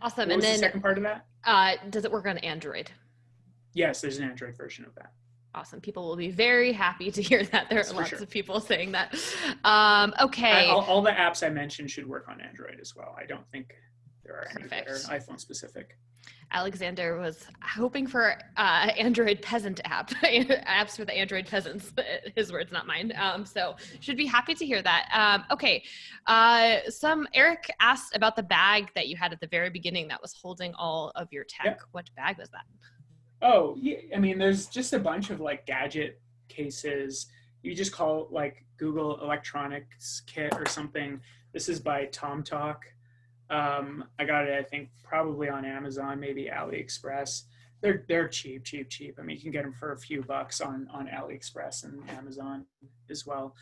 Speaker 1: Awesome.
Speaker 2: What was
Speaker 1: and then
Speaker 2: the second part of that?
Speaker 1: Does it work on Android?
Speaker 2: Yes, there's an Android version of that.
Speaker 1: Awesome. People will be very happy to hear that. There are lots of people saying that. Okay.
Speaker 2: All the apps I mentioned should work on Android as well. I don't think there are any that are iPhone specific.
Speaker 1: Alexander was hoping for Android peasant apps for the Android peasants. His words, not mine. So should be happy to hear that. Okay. Eric asked about the bag that you had at the very beginning that was holding all of your tech.
Speaker 2: Yep.
Speaker 1: What bag was that?
Speaker 2: Oh, yeah. I mean, there's just a bunch of like gadget cases. You just call like Google Electronics Kit or something. This is by TomTalk. I got it, I think, probably on Amazon, maybe AliExpress. They're cheap. I mean, you can get them for a few bucks on AliExpress and Amazon as well.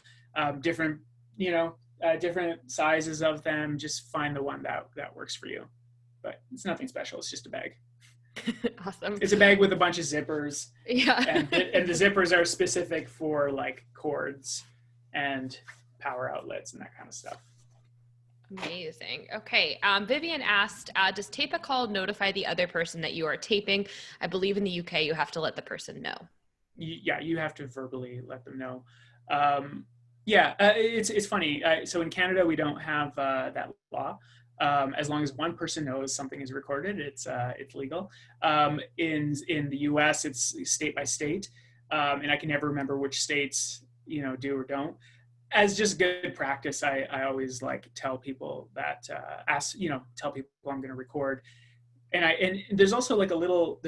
Speaker 2: Different sizes of them. Just find the one that works for you. But it's nothing special. It's just a bag.
Speaker 1: Awesome.
Speaker 2: It's a bag with a bunch of zippers.
Speaker 1: Yeah.
Speaker 2: and the zippers are specific for like cords and power outlets and that kind of stuff.
Speaker 1: Amazing. Okay. Vivian asked, does tape a call notify the other person that you are taping? I believe in the UK, you have to let the person know.
Speaker 2: Yeah, you have to verbally let them know. It's funny. So in Canada, we don't have that law. As long as one person knows something is recorded, it's legal. In the US, it's state by state. And I can never remember which states, do or don't. As just good practice, I always like tell people that tell people I'm going to record, and there's also like a little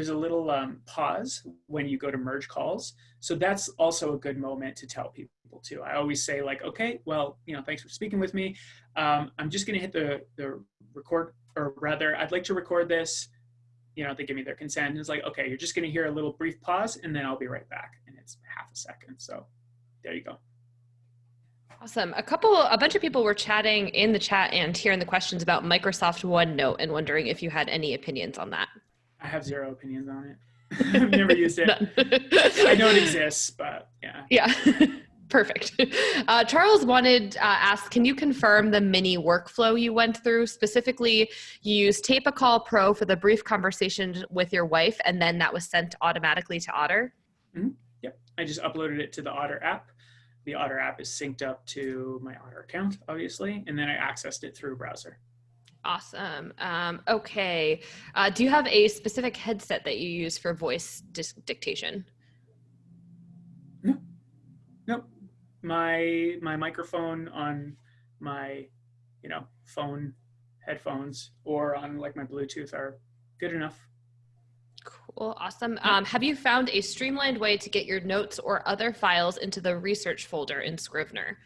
Speaker 2: pause when you go to merge calls, so that's also a good moment to tell people too. I always say like, okay, well, thanks for speaking with me. I'm just going to hit the record, or rather, I'd like to record this. They give me their consent. And it's like, okay, you're just going to hear a little brief pause, and then I'll be right back, and it's half a second. So there you go.
Speaker 1: Awesome. A bunch of people were chatting in the chat and here in the questions about Microsoft OneNote and wondering if you had any opinions on that.
Speaker 2: I have zero opinions on it. I've never used it. I know it exists, but yeah.
Speaker 1: Yeah. Perfect. Charles asked, can you confirm the mini workflow you went through? Specifically, you used Tape a Call Pro for the brief conversation with your wife, and then that was sent automatically to Otter?
Speaker 2: Mm-hmm. Yep. I just uploaded it to the Otter app. The Otter app is synced up to my Otter account, obviously, and then I accessed it through a browser.
Speaker 1: Awesome. Okay. Do you have a specific headset that you use for voice dictation?
Speaker 2: No. My microphone on my, phone headphones or on like my Bluetooth are good enough.
Speaker 1: Cool. Awesome. Have you found a streamlined way to get your notes or other files into the research folder in Scrivener?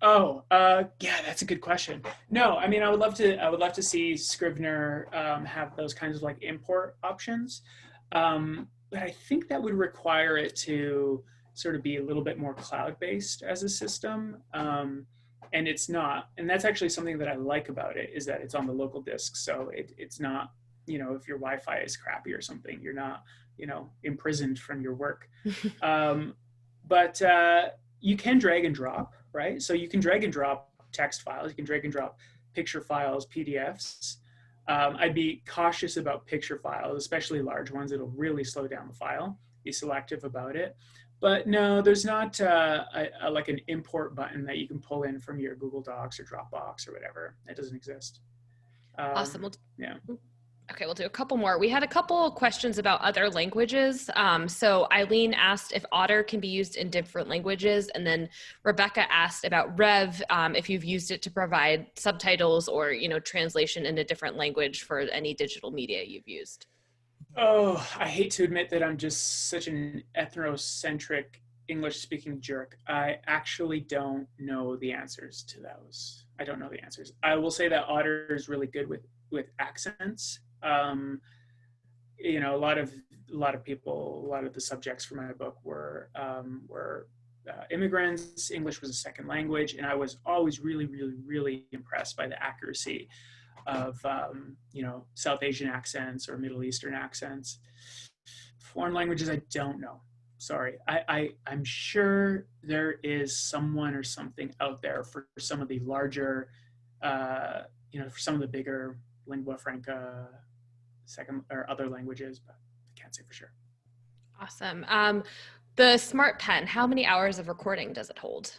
Speaker 2: Oh, yeah, that's a good question. No, I mean, I would love to see Scrivener have those kinds of like import options. But I think that would require it to sort of be a little bit more cloud-based as a system. And it's not. And that's actually something that I like about it, is that it's on the local disk. So it's not, if your Wi-Fi is crappy or something, you're not, imprisoned from your work. But you can drag and drop, right? So you can drag and drop text files. You can drag and drop picture files, PDFs. I'd be cautious about picture files, especially large ones. It'll really slow down the file. Be selective about it. But no, there's not like an import button that you can pull in from your Google Docs or Dropbox or whatever. That doesn't exist.
Speaker 1: Awesome.
Speaker 2: Yeah.
Speaker 1: Okay, we'll do a couple more. We had a couple questions about other languages. So Eileen asked if Otter can be used in different languages. And then Rebecca asked about Rev, if you've used it to provide subtitles or, translation in a different language for any digital media you've used.
Speaker 2: Oh, I hate to admit that I'm just such an ethnocentric English-speaking jerk. I actually don't know the answers to those. I don't know the answers. I will say that Otter is really good with accents. A lot of people, a lot of the subjects for my book were immigrants. English was a second language, and I was always really, really, really impressed by the accuracy of South Asian accents or Middle Eastern accents. Foreign languages, I don't know. Sorry, I'm sure there is someone or something out there for some of the larger, for some of the bigger lingua franca second or other languages, but I can't say for sure.
Speaker 1: Awesome. The Smart Pen, how many hours of recording does it hold?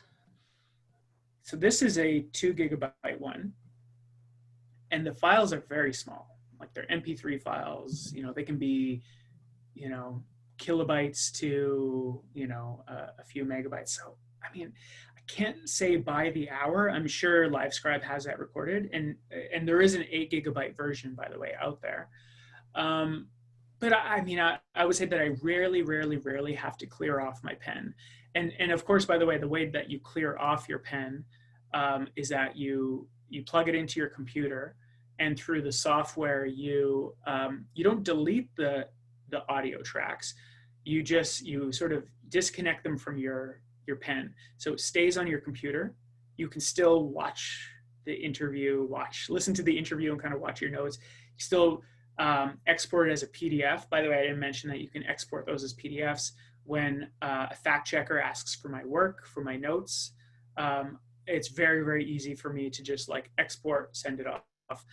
Speaker 2: So this is a 2 gigabyte one, and the files are very small. like their MP3 files, they can be, kilobytes to, a few megabytes. So, I mean, I can't say by the hour. I'm sure LiveScribe has that recorded, and there is an 8 gigabyte version, by the way, out there. But I would say that I rarely have to clear off my pen. And of course, by the way, the way that you clear off your pen is that you plug it into your computer, and through the software, you don't delete the audio tracks. You sort of disconnect them from your pen. So it stays on your computer. You can still watch the interview, listen to the interview and kind of watch your notes. You still export it as a PDF. By the way, I didn't mention that you can export those as PDFs. When a fact checker asks for my work, for my notes, it's very easy for me to just like export, send it off.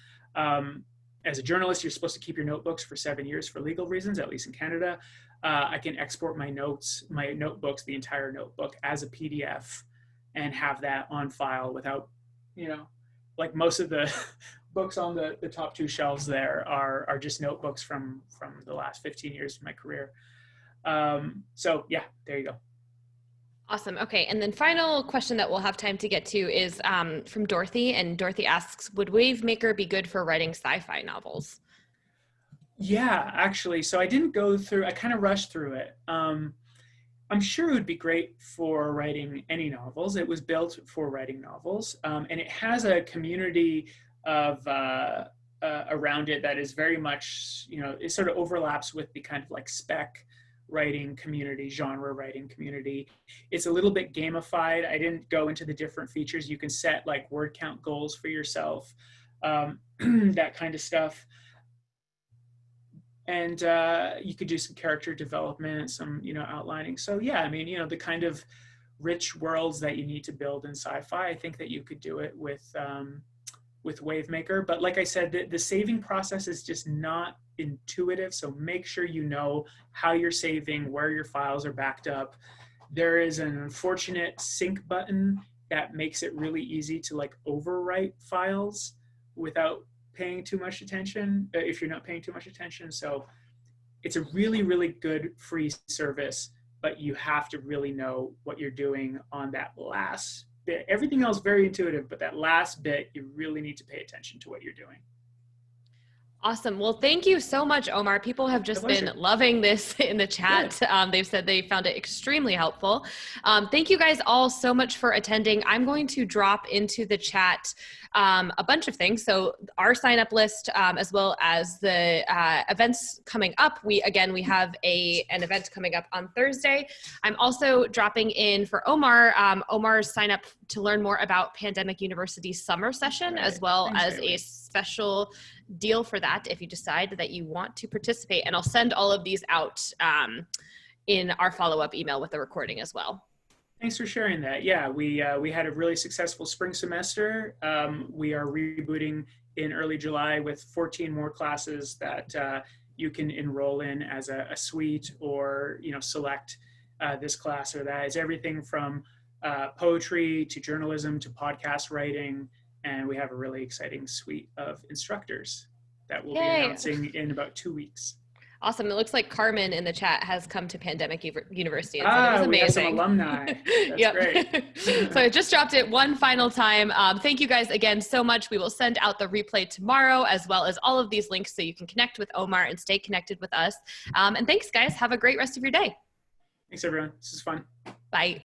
Speaker 2: As a journalist, you're supposed to keep your notebooks for 7 years for legal reasons, at least in Canada. I can export my notebooks, the entire notebook, as a PDF and have that on file without, like most of the books on the top 2 shelves there are just notebooks from the last 15 years of my career. So yeah, there you go.
Speaker 1: Awesome. Okay. And then final question that we'll have time to get to is from Dorothy. And Dorothy asks, would WaveMaker be good for writing sci-fi novels?
Speaker 2: Yeah, actually. So I didn't go through, I kind of rushed through it. I'm sure it would be great for writing any novels. It was built for writing novels. And it has a community of around it that is very much, it sort of overlaps with the kind of like spec writing community, genre writing community. It's a little bit gamified. I didn't go into the different features. You can set like word count goals for yourself, that kind of stuff. And you could do some character development, some, outlining. So yeah, I mean, the kind of rich worlds that you need to build in sci-fi, I think that you could do it with WaveMaker. But like I said, the saving process is just not intuitive. So make sure you know how you're saving, where your files are backed up. There is an unfortunate sync button that makes it really easy to like overwrite files without paying too much attention, if you're not paying too much attention. So it's a really good free service, but you have to really know what you're doing on that last bit. Everything else very intuitive, but that last bit, you really need to pay attention to what you're doing.
Speaker 1: Awesome. Well, thank you so much, Omar. People have just been loving this in the chat. They've said they found it extremely helpful. Thank you guys all so much for attending. I'm going to drop into the chat a bunch of things. So our sign up list, as well as the events coming up. We have an event coming up on Thursday. I'm also dropping in for Omar, Omar's sign up to learn more about Pandemic University's summer session, as well as a special deal for that if you decide that you want to participate. And I'll send all of these out in our follow-up email with the recording as well.
Speaker 2: Thanks for sharing that. Yeah, we had a really successful spring semester. We are rebooting in early July with 14 more classes that you can enroll in as a suite, or select this class or that. It's everything from poetry to journalism to podcast writing. And we have a really exciting suite of instructors that we'll be announcing in about 2 weeks.
Speaker 1: Awesome. It looks like Carmen in the chat has come to Pandemic University. And it was amazing.
Speaker 2: We have some alumni. That's great.
Speaker 1: So I just dropped it one final time. Thank you guys again so much. We will send out the replay tomorrow, as well as all of these links so you can connect with Omar and stay connected with us. And thanks, guys. Have a great rest of your day.
Speaker 2: Thanks, everyone. This is fun.
Speaker 1: Bye.